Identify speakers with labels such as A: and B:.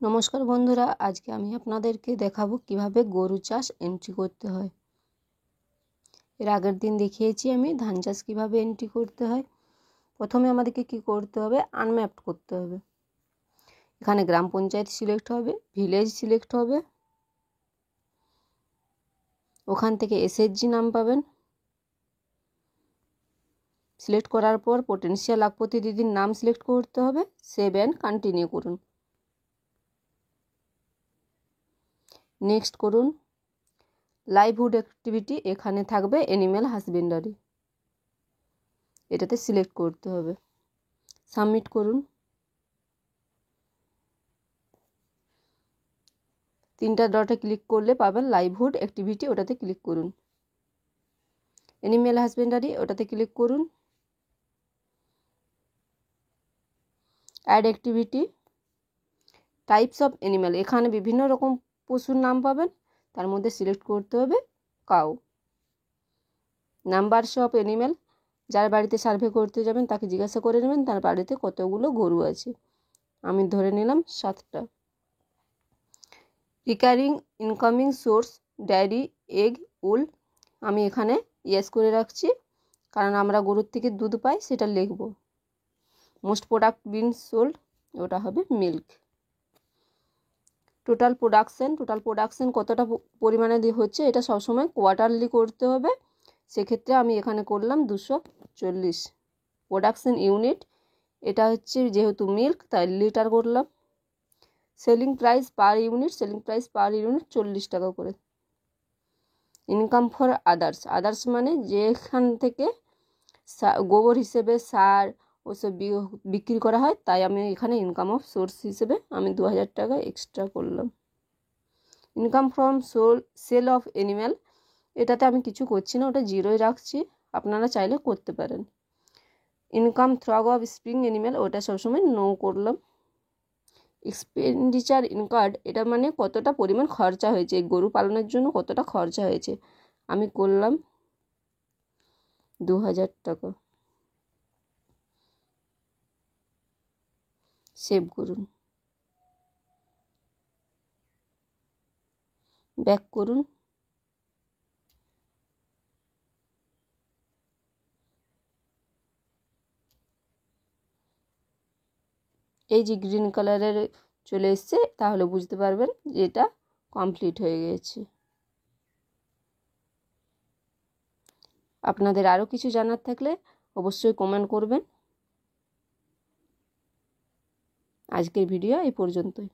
A: নমস্কার বন্ধুরা, আজকে আমি আপনাদেরকে দেখাবো কিভাবে গরু চাষ এন্ট্রি করতে হয়। এর আগের দিন দেখিয়েছি আমি ধান চাষ কিভাবে এন্ট্রি করতে হয়। প্রথমে আমাদেরকে কি করতে হবে, আনম্যাপড করতে হবে। এখানে গ্রাম পঞ্চায়েত সিলেক্ট হবে, ভিলেজ সিলেক্ট হবে, ওখান থেকে এসএইচজি নাম পাবেন। সিলেক্ট করার পর পোটেনশিয়াল লাখপতি দিদির নাম সিলেক্ট করতে হবে, সেভ অ্যান্ড কন্টিনিউ করুন। নেক্সট করুন লাইভহুড অ্যাক্টিভিটি, এখানে থাকবে অ্যানিম্যাল হাজবেন্ডারি, এটাতে সিলেক্ট করতে হবে। সাবমিট করুন। তিনটা ডটে ক্লিক করলে পাবেন লাইভহুড অ্যাক্টিভিটি, ওটাতে ক্লিক করুন। অ্যানিম্যাল হাজবেন্ডারি, ওটাতে ক্লিক করুন। Add activity, types of animal, এখানে বিভিন্ন রকম পশুর নাম পাবেন, তার মধ্যে সিলেক্ট করতে হবে কাউ। নাম্বারস অফ অ্যানিম্যাল, যার বাড়িতে সার্ভে করতে যাবেন তাকে জিজ্ঞাসা করে নেবেন তার বাড়িতে কতগুলো গরু আছে। আমি ধরে নিলাম 7টা। Recurring income source dairy egg wool, আমি এখানে ইয়েস করে রাখছি, কারণ আমরা গরুর থেকে দুধ পাই, সেটা লিখব। মোস্ট প্রোডাক্ট বিন সোল্ড, ওটা হবে মিল্ক। টোটাল প্রোডাকশন কতটা পরিমাণে হচ্ছে, এটা সবসময় কোয়ার্টারলি করতে হবে। সেক্ষেত্রে আমি এখানে করলাম 240। প্রোডাকশন ইউনিট, এটা হচ্ছে যেহেতু মিল্ক তাই লিটার করলাম। সেলিং প্রাইস পার ইউনিট 40 টাকা করে। ইনকাম ফর আদার্স মানে যেখান থেকে গোবর হিসেবে সার ওসব বিক্রি করা হয়, তাই আমি এখানে ইনকাম অফ সোর্স হিসেবে আমি 2000 টাকা এক্সট্রা করলাম। Income from sale of animal, এটাতে আমি কিছু করছি না, ওটা জিরোই রাখছি, আপনারা চাইলে করতে পারেন। ইনকাম থ্রগ অফ স্প্রিং অ্যানিম্যাল, ওটা সবসময় নো করলাম। এক্সপেন্ডিচার ইনকার্ড, এটা মানে কতটা পরিমাণ খরচা হয়েছে, গরু পালনের জন্য কতটা খরচা হয়েছে, আমি করলাম 2000 টাকা। সেভ করুন, ব্যাক করুন। এই যে গ্রিন কালারের চলে এসছে, তাহলে বুঝতে পারবেন যে এটা কমপ্লিট হয়ে গেছে। আপনাদের আরও কিছু জানার থাকলে অবশ্যই কমেন্ট করবেন। আজকের ভিডিও এই পর্যন্তই।